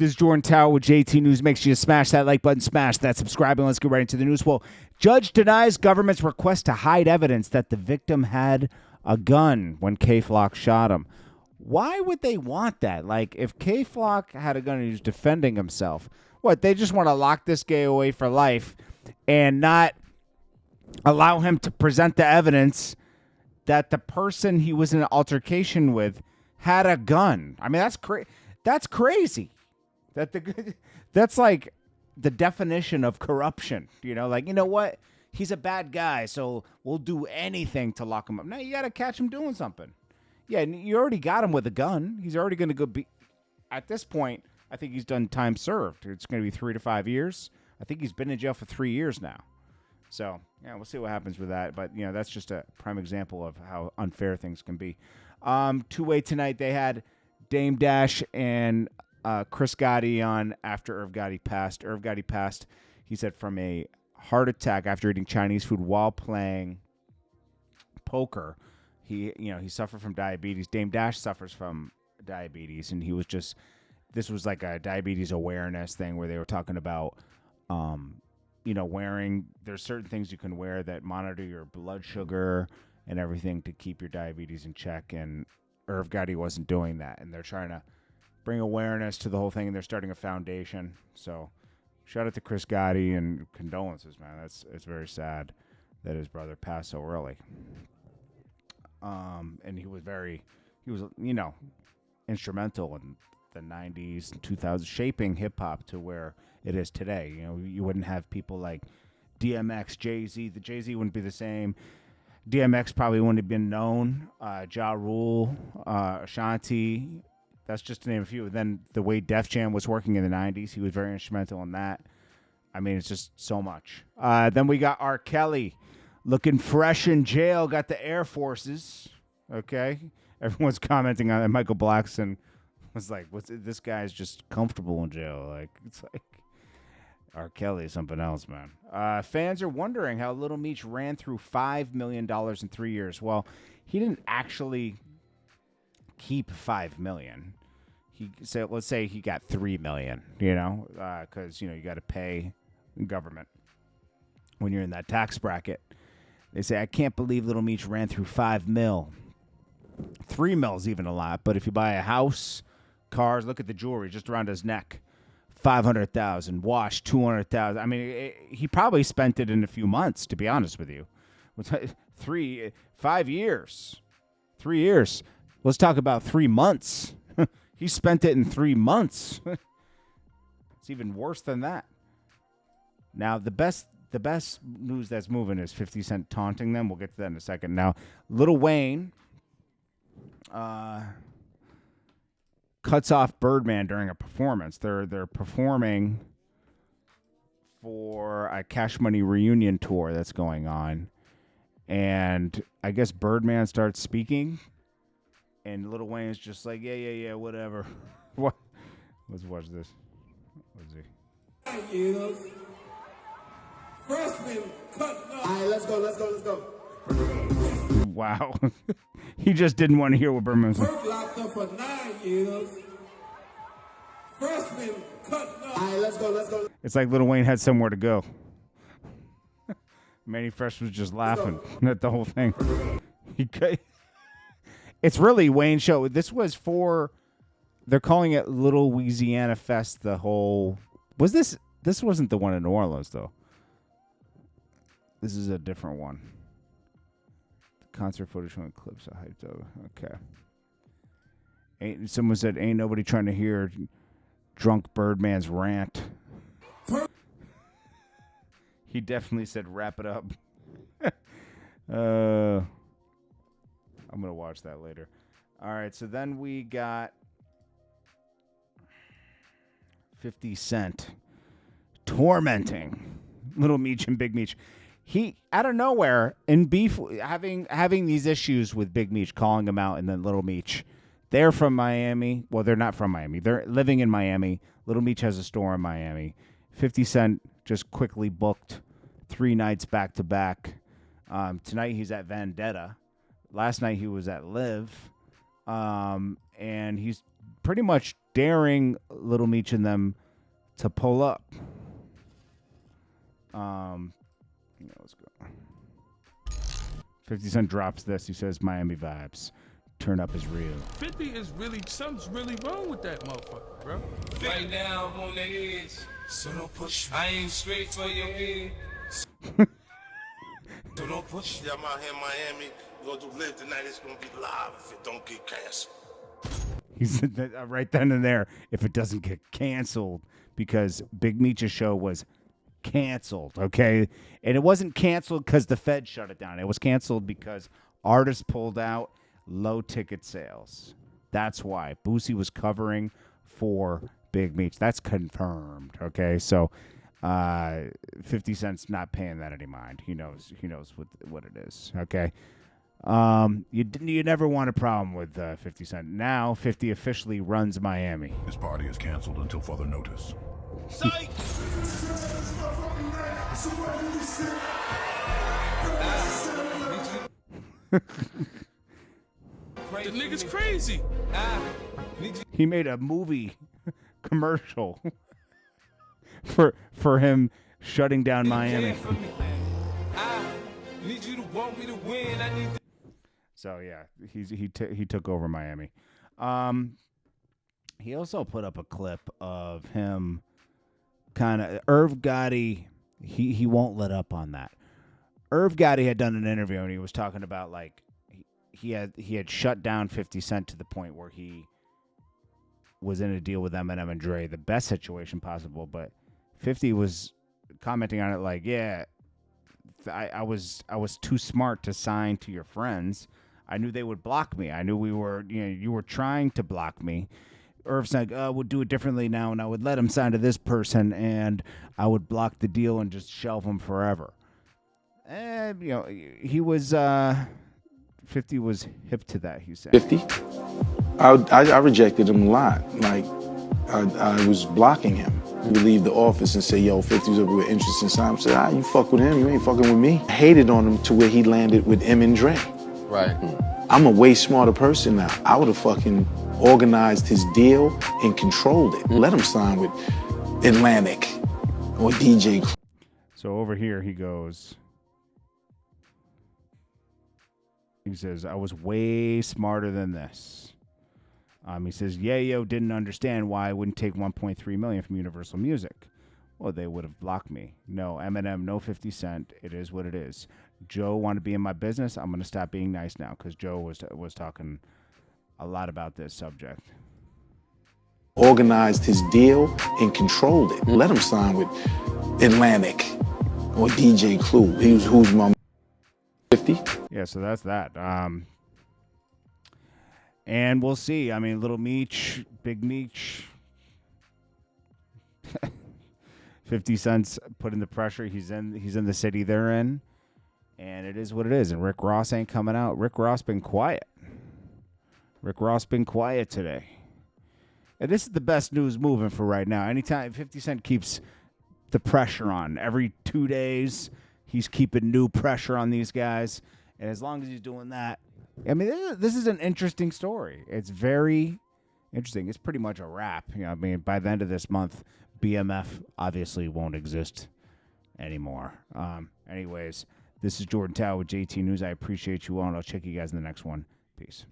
This is Jordan Tower with JT News. Make sure you smash that like button, smash that subscribe, and let's get right into the news. Well, judge denies government's request to hide evidence that the victim had a gun when K-Flock shot him. Why would they want that? Like, if K-Flock had a gun and he was defending himself, what, they just want to lock this guy away for life and not allow him to present the evidence that the person he was in an altercation with had a gun. I mean, that's crazy. That's like the definition of corruption. You know, like, you know what? He's a bad guy, so we'll do anything to lock him up. Now you got to catch him doing something. Yeah, and you already got him with a gun. He's already going to go be. At this point, I think he's done time served. It's going to be 3 to 5 years. I think he's been in jail for 3 years now. So, yeah, we'll see what happens with that. But, you know, that's just a prime example of how unfair things can be. Two-way tonight, they had Dame Dash and Chris Gotti on after Irv Gotti passed. Irv Gotti passed, he said, from a heart attack after eating Chinese food while playing poker. He suffered from diabetes. Dame Dash suffers from diabetes, and he was just, this was like a diabetes awareness thing where they were talking about, wearing, there's certain things you can wear that monitor your blood sugar and everything to keep your diabetes in check, and Irv Gotti wasn't doing that, and they're trying to bring awareness to the whole thing, and they're starting a foundation. So shout out to Chris Gotti and condolences, man. It's very sad that his brother passed so early. And he was instrumental in the 90s and 2000s, shaping hip hop to where it is today. You know, you wouldn't have people like DMX, Jay-Z. The Jay-Z wouldn't be the same. DMX probably wouldn't have been known. Ja Rule, Ashanti. That's just to name a few. Then the way Def Jam was working in the 90s, he was very instrumental in that. I mean, it's just so much. Then we got R. Kelly looking fresh in jail, got the Air Forces. Okay. Everyone's commenting on it. Michael Blackson was like, this guy's just comfortable in jail. Like, it's like R. Kelly is something else, man. Fans are wondering how Little Meech ran through $5 million in 3 years. Well, he didn't actually keep $5 million. Let's say he got $3 million, because, you got to pay government when you're in that tax bracket. They say, I can't believe Little Meech ran through $5 million. $3 million is even a lot, but if you buy a house, cars, look at the jewelry just around his neck, $500,000, watch, $200,000. I mean, he probably spent it in a few months, to be honest with you. 5 years, 3 years. Let's talk about 3 months. He spent it in 3 months. It's even worse than that. Now, the best news that's moving is 50 Cent taunting them. We'll get to that in a second. Now, Lil Wayne cuts off Birdman during a performance. They're performing for a Cash Money reunion tour that's going on, and I guess Birdman starts speaking, and Lil Wayne's just like, yeah, whatever. What? Let's watch this. Let's see. Freshman cutting up. All right, let's go. Wow. He just didn't want to hear what Birdman said. Locked up for 9 years. Freshman cutting up. All right, let's go. It's like Lil Wayne had somewhere to go. Manny Fresh was just laughing at the whole thing. It's really Wayne's show. This was for, they're calling it Little Louisiana Fest. The whole, this wasn't the one in New Orleans, though. This is a different one. The concert footage showing clips of hyped up. Okay. Someone said, ain't nobody trying to hear drunk Birdman's rant. He definitely said, wrap it up. I'm going to watch that later. All right, so then we got 50 Cent tormenting Little Meech and Big Meech. He, out of nowhere, in beef, having these issues with Big Meech, calling him out, and then Little Meech. They're from Miami. Well, they're not from Miami. They're living in Miami. Little Meech has a store in Miami. 50 Cent just quickly booked 3 nights back to back. Tonight he's at Vendetta. Last night he was at Live. And he's pretty much daring Little Meech and them to pull up. Let's go. 50 Cent drops this. He says, Miami vibes. Turn up is real. 50 is really, something's really wrong with that motherfucker, bro. Right now, I'm on the edge, so don't push me. I aim straight for your head, so don't push me. I'm out here in Miami. We're going to live tonight. It's going to be live if it don't get canceled. He said that right then and there, if it doesn't get canceled, because Big Meech's show was canceled, okay? And it wasn't canceled because the Fed shut it down. It was canceled because artists pulled out, low ticket sales. That's why. Boosie was covering for Big Meech. That's confirmed, okay? So 50 Cent's not paying that any mind. He knows what it is, okay? You never want a problem with 50 Cent. Now 50 officially runs Miami. This party is canceled until further notice. Psych! The nigga's crazy. He made a movie commercial for him shutting down Miami. I need you to want me to win. I need to. So yeah, he took over Miami. He also put up a clip of him kind of Irv Gotti. He won't let up on that. Irv Gotti had done an interview and he was talking about like he had shut down 50 Cent to the point where he was in a deal with Eminem and Dre, the best situation possible. But 50 was commenting on it like, yeah, I was too smart to sign to your friends. I knew they would block me. I knew you were trying to block me. Irv's like, we'll do it differently now, and I would let him sign to this person, and I would block the deal and just shelve him forever. And, he was, 50 was hip to that, he said. 50? I rejected him a lot. Like, I was blocking him. He would leave the office and say, yo, 50's over with interest in Simon. I said, you fuck with him, you ain't fucking with me. I hated on him to where he landed with M and Dre. Right. I'm a way smarter person now. I would have fucking organized his deal and controlled it. Let him sign with Atlantic or DJ. So over here he goes, he says, I was way smarter than this. He says, Yayo didn't understand why I wouldn't take 1.3 million from Universal Music. Well, they would have blocked me. No Eminem, no 50 Cent. It is what it is. Joe wanted to be in my business. I'm going to stop being nice now because Joe was talking a lot about this subject. Organized his deal and controlled it. Let him sign with Atlantic or DJ Clue. Who's my 50? Yeah, so that's that. And we'll see. I mean, Little Meech, Big Meech. 50 Cent's putting the pressure. He's in the city they're in. And it is what it is. And Rick Ross ain't coming out. Rick Ross been quiet. Rick Ross been quiet today. And this is the best news moving for right now. Anytime 50 Cent keeps the pressure on. Every 2 days, he's keeping new pressure on these guys. And as long as he's doing that, I mean, this is an interesting story. It's very interesting. It's pretty much a wrap. I mean, by the end of this month, BMF obviously won't exist anymore. Anyways, this is Jordan Tower with JT News. I appreciate you all, and I'll check you guys in the next one. Peace.